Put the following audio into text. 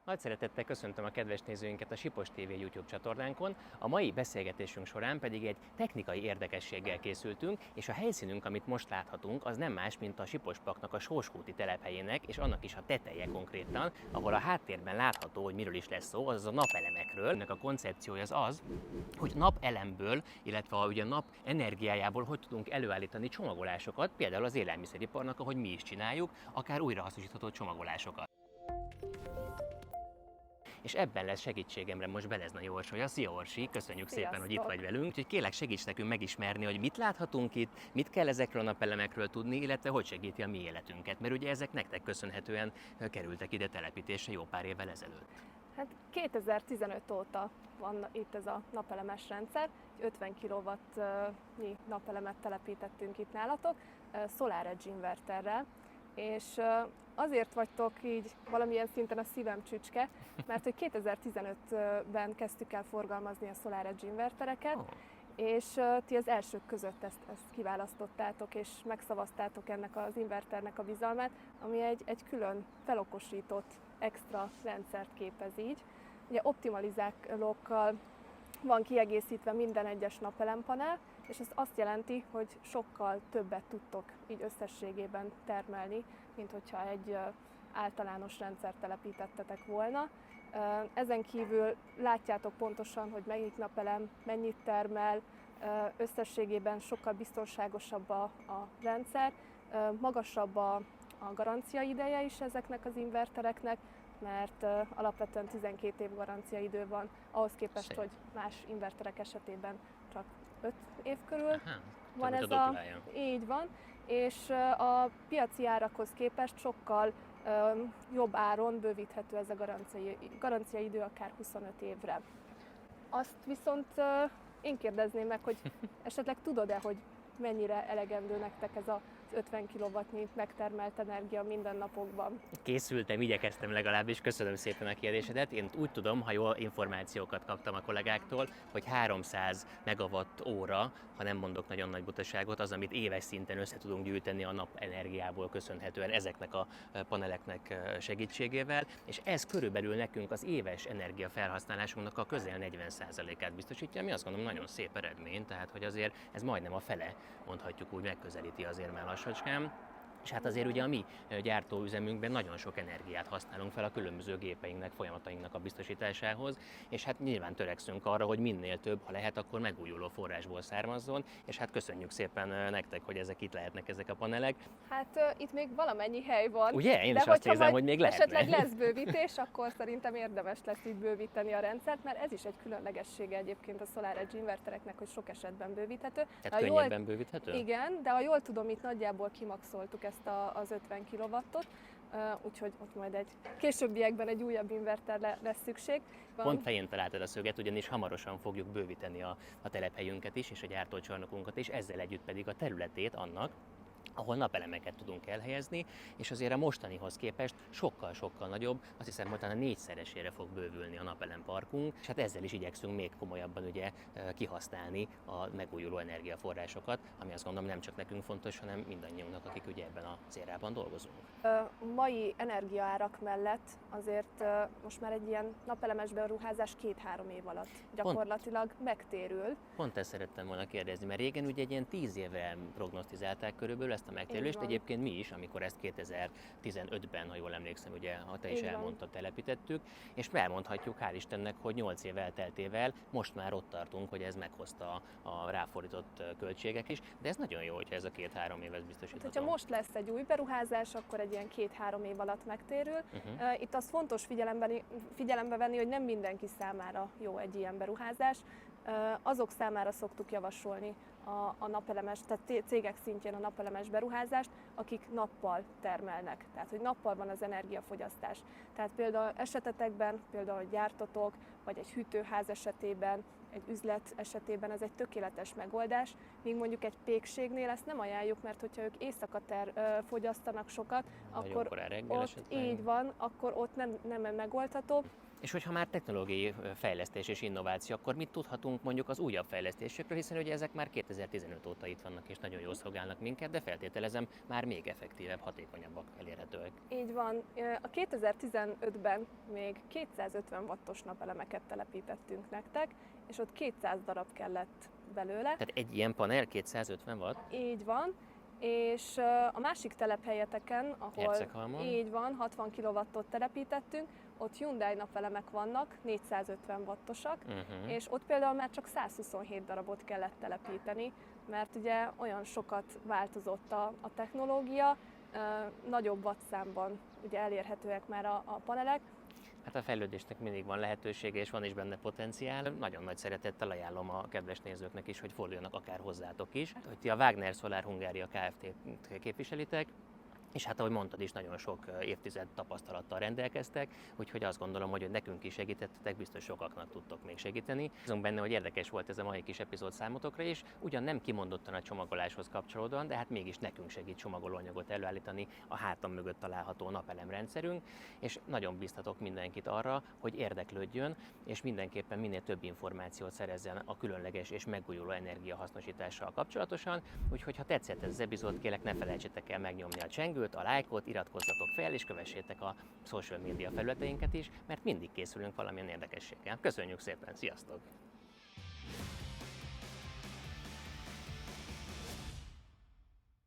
Nagy szeretettel köszöntöm a kedves nézőinket a Sipos TV YouTube csatornánkon. A mai beszélgetésünk során pedig egy technikai érdekességgel készültünk, és a helyszínünk, amit most láthatunk, az nem más, mint a Sipospaknak a Sóskúti telephelyének, és annak is a teteje konkrétan, ahol a háttérben látható, hogy miről is lesz szó, az a napelemekről. Ennek a koncepciója az, hogy napelemből, illetve ugye a nap energiájából hogy tudunk előállítani csomagolásokat, például az élelmiszeriparnak, ahogy mi is csináljuk, akár újrahasznosítható csomagolásokat. És ebben lesz segítségemre most Belezna Orsolya. Szia Orsi, köszönjük szépen, hogy itt vagy velünk. Úgyhogy kérlek, segíts nekünk megismerni, hogy mit láthatunk itt, mit kell ezekről a napelemekről tudni, illetve hogy segíti a mi életünket, mert ugye ezek nektek köszönhetően kerültek ide telepítésre jó pár évvel ezelőtt. Hát 2015 óta van itt ez a napelemes rendszer, 50 kW-nyi napelemet telepítettünk itt nálatok, SolarEdge inverterrel, és azért vagytok így valamilyen szinten a szívem csücske, mert hogy 2015-ben kezdtük el forgalmazni a SolarEdge invertereket, és ti az elsők között ezt kiválasztottátok, és megszavaztátok ennek az inverternek a bizalmát, ami egy külön felokosított extra rendszert képez így. Ugye optimalizálókkal van kiegészítve minden egyes napelempanel, és ez azt jelenti, hogy sokkal többet tudtok így összességében termelni, mint hogyha egy általános rendszert telepítettetek volna. Ezen kívül látjátok pontosan, hogy melyik napelem mennyit termel, összességében sokkal biztonságosabb a rendszer, magasabb a garancia ideje is ezeknek az invertereknek, mert alapvetően 12 év garancia idő van, ahhoz képest, hogy más inverterek esetében csak 5 év körül van ez így van, és a piaci árakhoz képest sokkal jobb áron bővíthető ez a garancia idő akár 25 évre. Azt viszont én kérdezném meg, hogy esetleg tudod-e, hogy mennyire elegendő nektek ez az 50 kW-nyi megtermelt energia mindennapokban? Készültem, igyekeztem legalábbis, köszönöm szépen a kérdésedet. Én úgy tudom, ha jól információkat kaptam a kollégáktól, hogy 300 megawatt óra, ha nem mondok nagyon nagy butaságot, az, amit éves szinten össze tudunk gyűjteni a napenergiából köszönhetően ezeknek a paneleknek segítségével, és ez körülbelül nekünk az éves energiafelhasználásunknak a közel 40%-át biztosítja, ami azt gondolom nagyon szép eredmény, tehát hogy azért ez majdnem a fele, mondhatjuk úgy, megközelíti azért már lassacskán. És hát azért ugye a mi gyártóüzemünkben nagyon sok energiát használunk fel a különböző gépeinknek, folyamatainknak a biztosításához, és hát nyilván törekszünk arra, hogy minél több, ha lehet, akkor megújuló forrásból származzon, és hát köszönjük szépen nektek, hogy ezek itt lehetnek, ezek a panelek. Hát itt még valamennyi hely van. Ugye? Én is azt érzem, hogy még lehetne. Esetleg lesz bővítés, akkor szerintem érdemes lesz így bővíteni a rendszert, mert ez is egy különlegessége egyébként a SolarEdge invertereknek, hogy sok esetben bővíthető. Tehát könnyebben bővíthető? Igen, de ha jól tudom, itt nagyjából kimaxoltuk ezt az 50 kW-ot, úgyhogy ott majd egy későbbiekben egy újabb inverter lesz szükség. Pont fején találtad a szöget, ugyanis hamarosan fogjuk bővíteni a telephelyünket is, és a gyártócsarnokunkat is, ezzel együtt pedig a területét annak, ahol napelemeket tudunk elhelyezni, és azért a mostanihoz képest sokkal-sokkal nagyobb, azt hiszem, hogy talán 4-szeresére fog bővülni a napelemparkunk, és hát ezzel is igyekszünk még komolyabban ugye kihasználni a megújuló energiaforrásokat, ami azt gondolom nem csak nekünk fontos, hanem mindannyiunknak, akik ugye ebben az érában dolgozunk. Mai energiaárak mellett azért most már egy ilyen napelemes beruházás 2-3 év alatt gyakorlatilag megtérül. Pont ezt szerettem volna kérdezni, mert régen ugye egy ilyen 10 évre prognosztizálták körülbelül ezt a megtérülést, egyébként mi is, amikor ezt 2015-ben, ha jól emlékszem, ugye, ha te is elmondtad, telepítettük, és elmondhatjuk, hál' Istennek, hogy 8 év elteltével most már ott tartunk, hogy ez meghozta a ráfordított költségek is, de ez nagyon jó, hogyha ez a 2-3 év biztosítható. Hát, ha most lesz egy új beruházás, akkor egy ilyen 2-3 év alatt megtérül. Itt az fontos figyelembe venni, hogy nem mindenki számára jó egy ilyen beruházás. Azok számára szoktuk javasolni a napelemes, tehát cégek szintjén a napelemes beruházást, akik nappal termelnek, tehát hogy nappal van az energiafogyasztás. Tehát például esetetekben, például gyártotok, vagy egy hűtőház esetében egy üzlet esetében ez egy tökéletes megoldás, míg mondjuk egy pékségnél ezt nem ajánljuk, mert hogyha ők éjszaka fogyasztanak sokat, Nagyon akkor korán reggel ott esetleg. így van, akkor ott nem megoldható. És hogyha már technológiai fejlesztés és innováció, akkor mit tudhatunk mondjuk az újabb fejlesztésekről, hiszen ugye ezek már 2015 óta itt vannak és nagyon jól szolgálnak minket, de feltételezem már még effektívebb, hatékonyabbak elérhetőek. Így van. A 2015-ben még 250 wattos napelemeket telepítettünk nektek, és ott 200 darab kellett belőle. Tehát egy ilyen panel 250 watt? Így van. És a másik telephelyeteken, ahol Herceghalmon? így van, 60 kW-ot telepítettünk, ott Hyundai napelemek vannak, 450 wattosak, és ott például már csak 127 darabot kellett telepíteni, mert ugye olyan sokat változott a technológia, nagyobb wattszámban ugye elérhetőek már a panelek. Hát a fejlődésnek mindig van lehetősége, és van is benne potenciál. Nagyon nagy szeretettel ajánlom a kedves nézőknek is, hogy forduljanak akár hozzátok is. Hogy ti a Wagner Solar Hungária Kft-t képviselitek, és hát ahogy mondtad is, nagyon sok évtized tapasztalattal rendelkeztek, úgyhogy azt gondolom, hogy nekünk is segítettetek, biztos sokaknak tudtok még segíteni. Bízunk benne, hogy érdekes volt ez a mai kis epizód számotokra is, ugyan nem kimondottan a csomagoláshoz kapcsolódóan, de hát mégis nekünk segít csomagolóanyagot előállítani a hátam mögött található napelemrendszerünk, és nagyon biztatok mindenkit arra, hogy érdeklődjön, és mindenképpen minél több információt szerezzen a különleges és megújuló energiahasznosítással kapcsolatosan, úgyhogy ha tetszett ez az epizód, kérlek ne felejtsétek el megnyomni a csengőt, a lájkot, iratkozzatok fel és kövessétek a social media felületeinket is, mert mindig készülünk valamilyen érdekességgel. Köszönjük szépen, sziasztok!